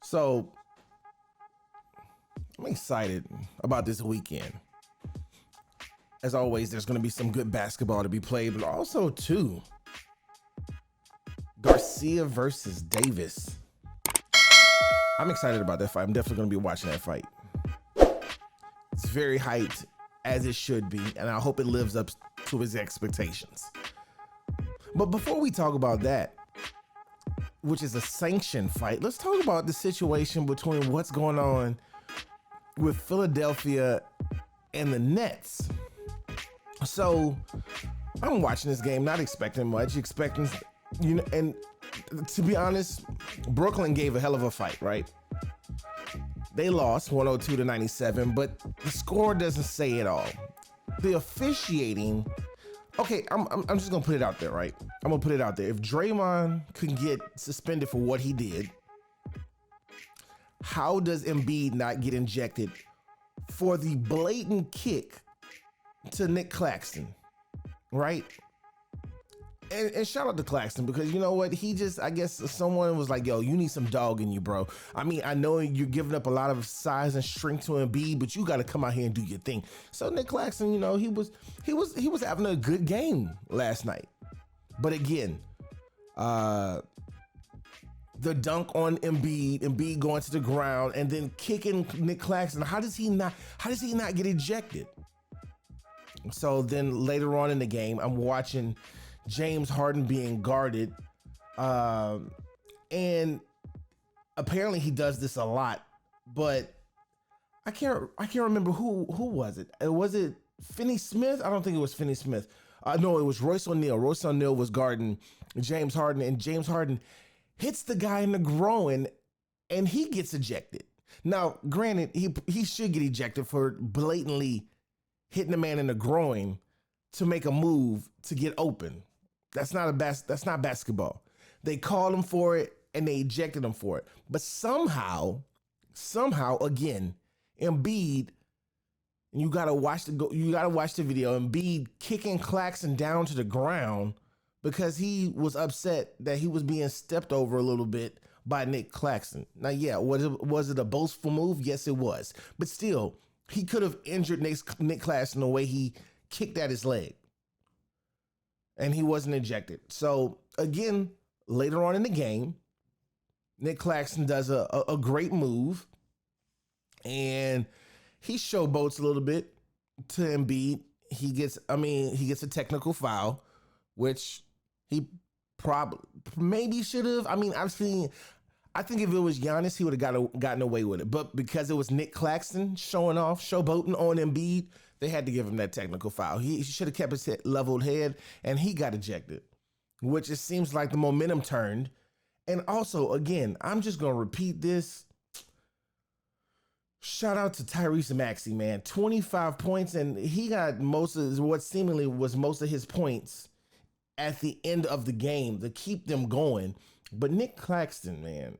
So I'm excited about this weekend. As always, there's going to be some good basketball to be played, but also, too, Garcia versus Davis. I'm excited about that fight. I'm definitely going to be watching that fight. It's very hyped, as it should be, and I hope it lives up to his expectations. But before we talk about that, which is a sanctioned fight, let's talk about the situation between what's going on with Philadelphia and the Nets. So I'm watching this game, not expecting much, and to be honest, Brooklyn gave a hell of a fight, right? They lost 102-97, but the score doesn't say it all. The officiating, okay, I'm just gonna put it out there, right? I'm gonna put it out there. If Draymond could get suspended for what he did, how does Embiid not get injected for the blatant kick to Nick Claxton, right? And shout out to Claxton, because you know what? I guess someone was like, yo, you need some dog in you, bro. I mean, I know you're giving up a lot of size and strength to Embiid, but you got to come out here and do your thing. So Nick Claxton, you know, he was having a good game last night. But again, the dunk on Embiid going to the ground and then kicking Nick Claxton. How does he not get ejected? So then later on in the game, I'm watching James Harden being guarded, and apparently he does this a lot, but I can't remember who was it. Was it Finney Smith? I don't think it was Finney Smith. No, it was Royce O'Neal. Royce O'Neal was guarding James Harden, and James Harden hits the guy in the groin, and he gets ejected. Now, granted, he should get ejected for blatantly hitting a man in the groin to make a move to get open. That's not basketball. They called him for it and they ejected him for it. But somehow again, Embiid, and you gotta watch the video. Embiid kicking Claxton down to the ground because he was upset that he was being stepped over a little bit by Nick Claxton. Now, yeah, was it a boastful move? Yes, it was. But still, he could have injured Nick Claxton the way he kicked at his leg. And he wasn't ejected. So, again, later on in the game, Nick Claxton does a great move. And he showboats a little bit to Embiid. He gets a technical foul, which he probably maybe should have. I mean, I think if it was Giannis, he would have gotten away with it. But because it was Nick Claxton showboating on Embiid, they had to give him that technical foul. He should have kept his leveled head, and he got ejected, which it seems like the momentum turned. And also, again, I'm just going to repeat this. Shout out to Tyrese Maxey, man. 25 points, and he got most of what seemingly was most of his points at the end of the game to keep them going. But Nick Claxton, man,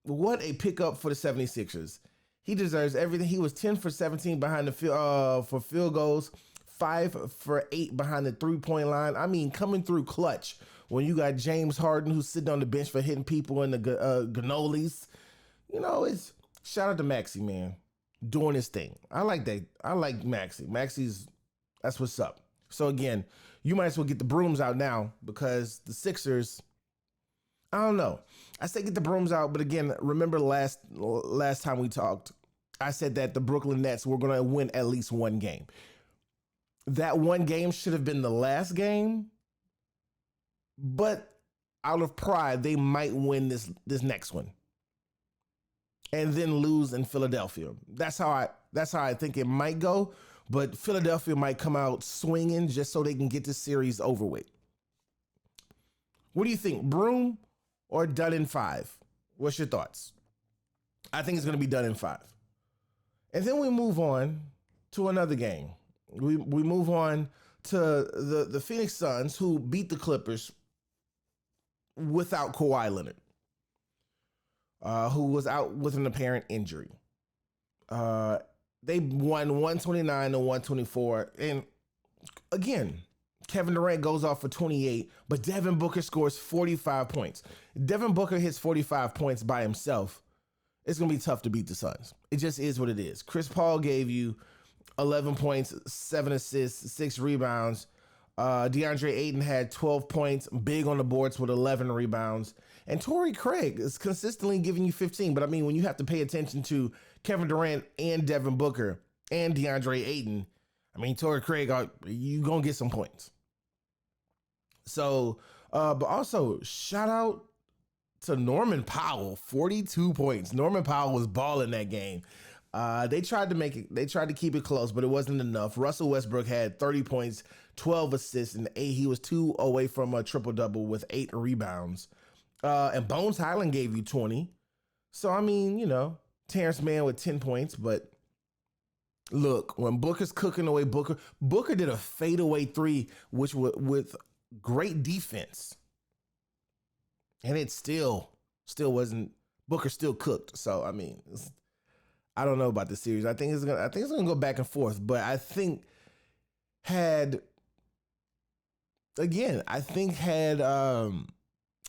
what a pickup for the 76ers. He deserves everything. He was 10 for 17 behind the field for field goals, 5 for 8 behind the three-point line. I mean, coming through clutch when you got James Harden who's sitting on the bench for hitting people in the gannolis. You know, it's shout out to Maxey, man, doing his thing. I like that. I like Maxey. That's what's up. So again, you might as well get the brooms out now because the Sixers, I don't know. I say get the brooms out, but again, remember last time we talked, I said that the Brooklyn Nets were going to win at least one game. That one game should have been the last game, but out of pride, they might win this next one and then lose in Philadelphia. That's how I think it might go, but Philadelphia might come out swinging just so they can get this series over with. What do you think, broom or done in 5? What's your thoughts? I think it's going to be done in 5. And then we move on to another game. We move on to the Phoenix Suns, who beat the Clippers without Kawhi Leonard, who was out with an apparent injury. They won 129-124. And again, Kevin Durant goes off for 28, but Devin Booker scores 45 points. Devin Booker hits 45 points by himself. It's going to be tough to beat the Suns. It just is what it is. Chris Paul gave you 11 points, 7 assists, 6 rebounds. DeAndre Ayton had 12 points, big on the boards with 11 rebounds. And Torrey Craig is consistently giving you 15. But I mean, when you have to pay attention to Kevin Durant and Devin Booker and DeAndre Ayton, I mean, Torrey Craig, you going to get some points. So, but also shout out to Norman Powell, 42 points. Norman Powell was balling that game. They tried to keep it close, but it wasn't enough. Russell Westbrook had 30 points, 12 assists, and 8. He was 2 away from a triple-double with 8 rebounds. And Bones Highland gave you 20. So, I mean, Terrence Mann with 10 points, but look, when Booker's cooking away, Booker did a fadeaway 3, which with great defense, and it still wasn't. Booker still cooked. So I mean, I don't know about the series. I think it's gonna go back and forth. But I think had Kawhi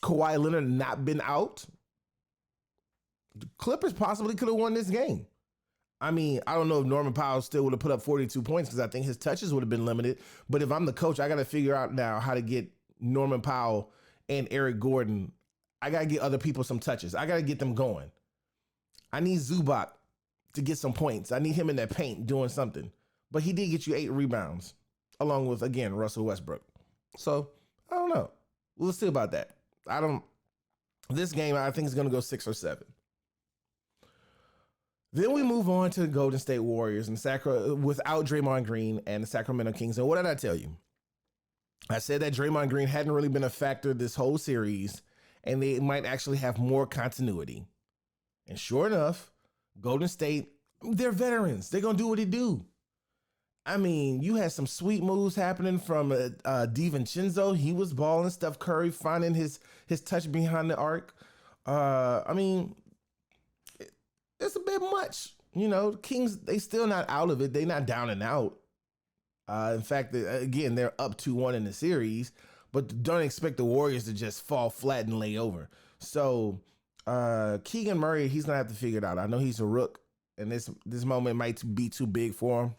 Leonard not been out, the Clippers possibly could have won this game. I mean, I don't know if Norman Powell still would have put up 42 points because I think his touches would have been limited. But if I'm the coach, I got to figure out now how to get Norman Powell and Eric Gordon. I got to get other people some touches. I got to get them going. I need Zubac to get some points. I need him in that paint doing something. But he did get you 8 rebounds, along with, again, Russell Westbrook. So, I don't know. We'll see about that. This game, I think, is going to go 6 or 7. Then we move on to the Golden State Warriors and without Draymond Green and the Sacramento Kings. And what did I tell you? I said that Draymond Green hadn't really been a factor this whole series, and they might actually have more continuity. And sure enough, Golden State, they're veterans. They're going to do what they do. I mean, you had some sweet moves happening from DiVincenzo. He was balling. Steph Curry finding his touch behind the arc. I mean, it's a bit much. The Kings, they still not out of it. They not down and out. In fact, again, they're up 2-1 in the series, but don't expect the Warriors to just fall flat and lay over. So Keegan Murray, he's going to have to figure it out. I know he's a rook, and this moment might be too big for him.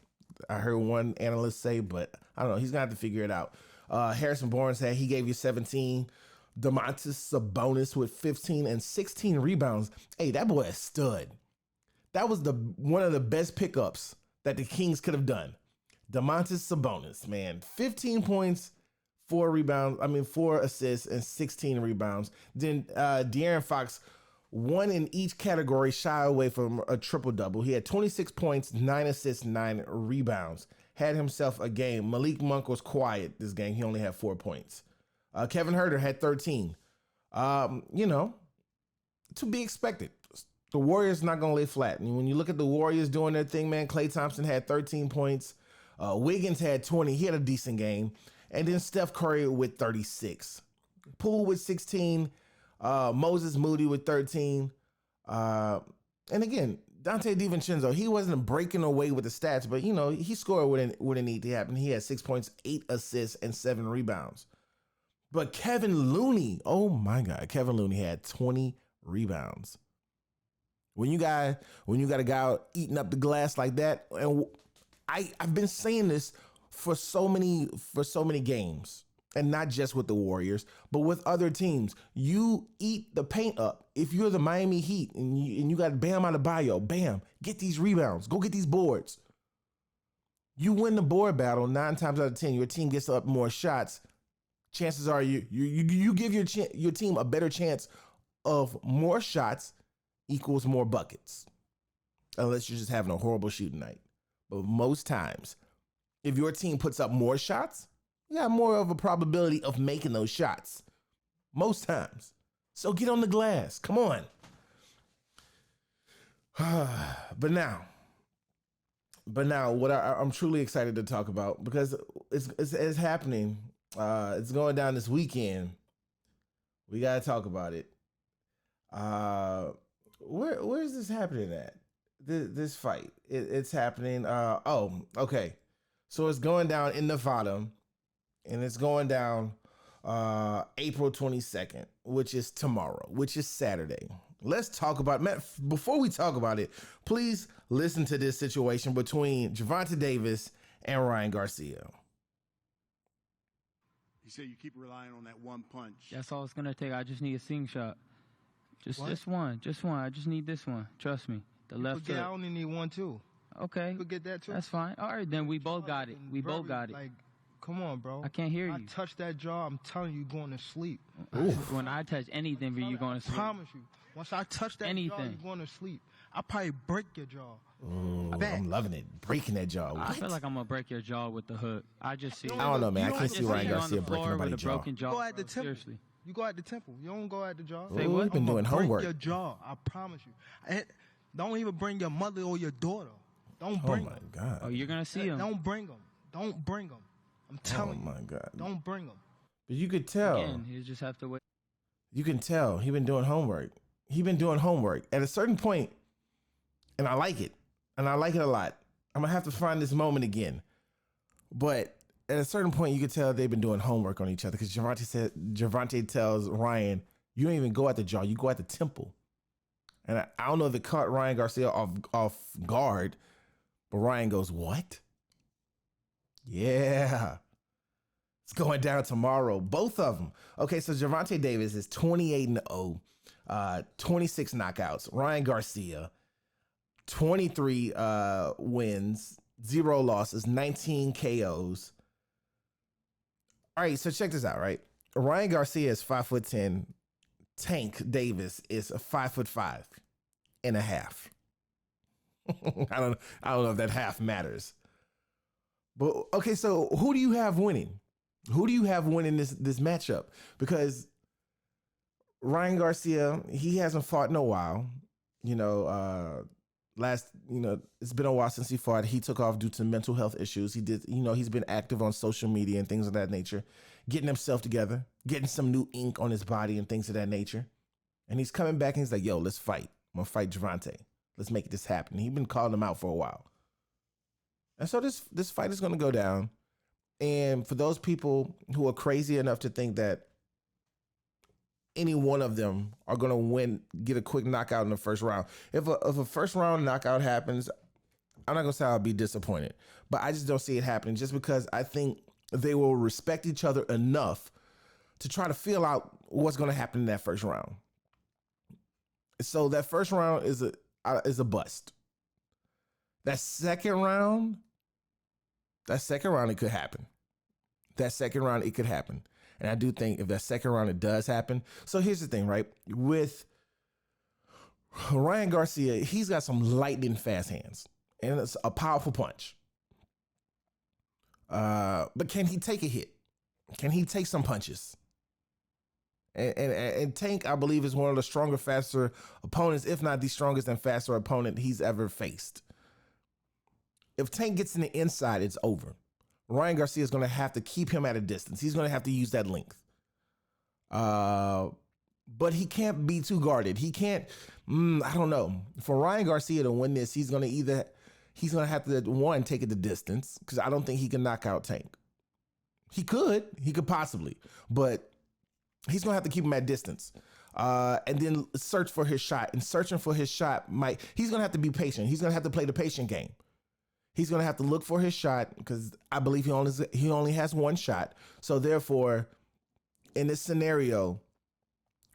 I heard one analyst say, but I don't know. He's going to have to figure it out. Harrison Barnes he gave you 17. Domantas Sabonis with 15 and 16 rebounds. Hey, that boy is stud. That was one of the best pickups that the Kings could have done. Domantas Sabonis, man, 15 points, 4 assists, and 16 rebounds. Then De'Aaron Fox, 1 in each category, shy away from a triple-double. He had 26 points, 9 assists, 9 rebounds. Had himself a game. Malik Monk was quiet this game. He only had 4 points. Kevin Huerter had 13. To be expected. The Warriors not going to lay flat. And when you look at the Warriors doing their thing, man, Klay Thompson had 13 points. Wiggins had 20. He had a decent game. And then Steph Curry with 36. Poole with 16. Moses Moody with 13. And again, Dante DiVincenzo, he wasn't breaking away with the stats, but, he scored when it needed to happen. He had 6 points, 8 assists, and 7 rebounds. But Kevin Looney, oh my God, Kevin Looney had 20 rebounds. When you got a guy eating up the glass like that, and I've been saying this for so many games, and not just with the Warriors, but with other teams. You eat the paint up. If you're the Miami Heat and you got Bam Adebayo, bam, get these rebounds, go get these boards. You win the board battle 9 times out of 10. Your team gets up more shots. Chances are you give your team a better chance of more shots equals more buckets, unless you're just having a horrible shooting night. But most times, if your team puts up more shots, you got more of a probability of making those shots. Most times. So get on the glass. Come on. But now, what I'm truly excited to talk about, because it's happening. It's going down this weekend. We got to talk about it. Where is this happening at? This fight. It's happening. Okay. So it's going down in Nevada. and it's going down April 22nd, which is tomorrow, which is Saturday. Let's talk about, Matt, before we talk about it, please listen to this situation between Gervonta Davis and Ryan Garcia. You say you keep relying on that one punch. That's all it's going to take. I just need a sing shot. Just this one. Just one. I just need this one. Trust me. The left hook. I only need one, too. Okay. You could get that, too. That's fine. All right, then we both got it. We both got it. Like, come on, bro. I can't hear you. I touch that jaw, I'm telling you, going to sleep. When I touch anything for you, going to sleep. I promise you. Once I touch that jaw, you're going to sleep. I'll probably break your jaw. Ooh, I'm loving it. Breaking that jaw. What? I feel like I'm going to break your jaw with the hook. I just see. I don't know, man. I can't see Ryan Garcia breaking nobody's jaw. Broken jaw. You go at the temple. Seriously. You go at the temple. You don't go at the jaw. Say what? You've been doing homework. Break your jaw. I promise you. Don't even bring your mother or your daughter. Don't bring them. Oh, my God. Oh, you're going to see them. Don't bring them. Don't bring them. I'm telling you. Oh, my God. Don't bring them. But you could tell. Again, you just have to wait. You can tell he been doing homework. He been doing homework. At a certain point, and I like it. And I like it a lot. I'm going to have to find this moment again. But at a certain point, you could tell they've been doing homework on each other because Gervonta tells Ryan, you don't even go at the jaw, you go at the temple. And I don't know if it caught Ryan Garcia off guard, but Ryan goes, what? Yeah. It's going down tomorrow. Both of them. Okay, so Gervonta Davis is 28-0, 26 knockouts. Ryan Garcia, 23 wins, 0 losses, 19 KOs. All right, so check this out, right? Ryan Garcia is 5'10". Tank Davis is 5'5.5". I don't know if that half matters. But okay, so who do you have winning? Who do you have winning this matchup? Because Ryan Garcia, he hasn't fought in a while. It's been a while since he fought. He took off due to mental health issues. He's been active on social media and things of that nature, getting himself together, getting some new ink on his body and things of that nature. And he's coming back and he's like, yo, let's fight. I'm going to fight Gervonta. Let's make this happen. He's been calling him out for a while. And so this fight is going to go down. And for those people who are crazy enough to think that any one of them are going to win, get a quick knockout in the first round. If a first round knockout happens, I'm not going to say I'll be disappointed, but I just don't see it happening just because I think they will respect each other enough to try to feel out what's going to happen in that first round. So that first round is a bust. That second round, it could happen. And I do think if that second round, it does happen. So here's the thing, right? With Ryan Garcia, he's got some lightning fast hands and it's a powerful punch. But can he take a hit? Can he take some punches? And Tank, I believe, is one of the stronger, faster opponents, if not the strongest and faster opponent he's ever faced. If Tank gets in the inside, it's over. Ryan Garcia is going to have to keep him at a distance. He's going to have to use that length. But he can't be too guarded. He can't, I don't know. For Ryan Garcia to win this, he's going to have to, one, take it the distance, because I don't think he can knock out Tank. He could possibly, but he's going to have to keep him at distance. And then search for his shot. And searching for his shot he's going to have to be patient. He's going to have to play the patient game. He's going to have to look for his shot because I believe he only has one shot. So therefore, in this scenario,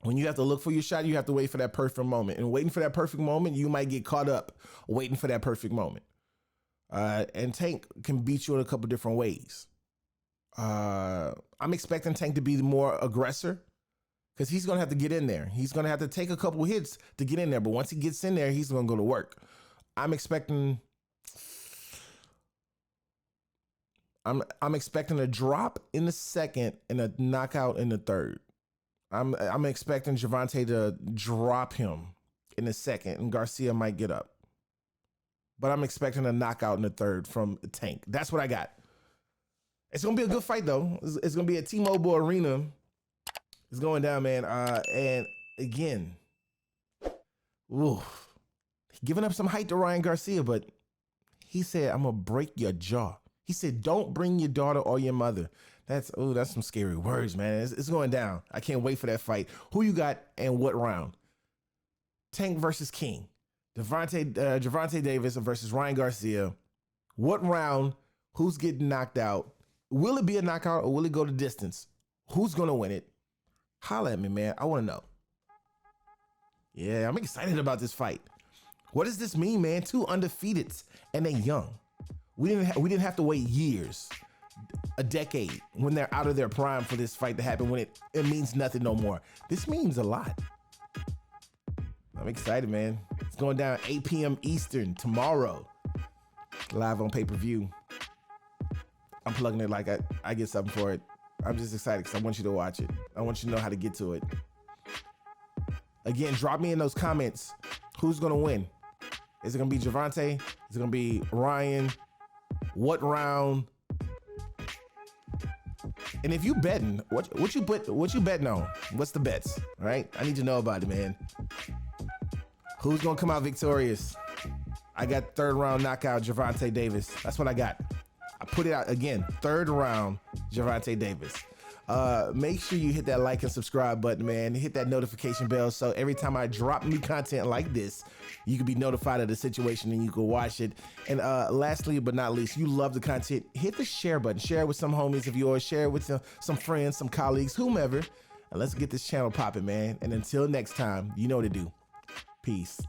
when you have to look for your shot, you have to wait for that perfect moment. And waiting for that perfect moment, you might get caught up waiting for that perfect moment. And Tank can beat you in a couple different ways. I'm expecting Tank to be the more aggressor because he's going to have to get in there. He's going to have to take a couple hits to get in there. But once he gets in there, he's going to go to work. I'm expecting a drop in the second and a knockout in the third. I'm expecting Gervonta to drop him in the second and Garcia might get up. But I'm expecting a knockout in the third from Tank. That's what I got. It's going to be a good fight, though. It's going to be at T-Mobile Arena. It's going down, man. And again, giving up some height to Ryan Garcia, but he said, I'm going to break your jaw. He said, don't bring your daughter or your mother. That's some scary words, man. It's going down. I can't wait for that fight. Who you got and what round? Tank versus King. Gervonta Davis versus Ryan Garcia. What round? Who's getting knocked out? Will it be a knockout or will it go to distance? Who's going to win it? Holla at me, man. I want to know. Yeah, I'm excited about this fight. What does this mean, man? 2 undefeateds and they young. We didn't have to wait years, a decade, when they're out of their prime for this fight to happen, when it means nothing no more. This means a lot. I'm excited, man. It's going down 8 p.m. Eastern tomorrow, live on pay-per-view. I'm plugging it like I get something for it. I'm just excited because I want you to watch it. I want you to know how to get to it. Again, drop me in those comments. Who's going to win? Is it going to be Gervonta? Is it going to be Ryan? What round? And if you betting, what you betting on? What's the bets? All right? I need to know about it, man. Who's going to come out victorious? I got 3rd round knockout Gervonta Davis. That's what I got. I put it out again. 3rd round Gervonta Davis. Make sure you hit that like and subscribe button, man. Hit that notification bell so every time I drop new content like this, you can be notified of the situation and you can watch it. And lastly but not least, you love the content, hit the share button. Share it with some homies of yours. Share it with some friends, some colleagues, whomever. And let's get this channel popping, man. And until next time, you know what to do. Peace.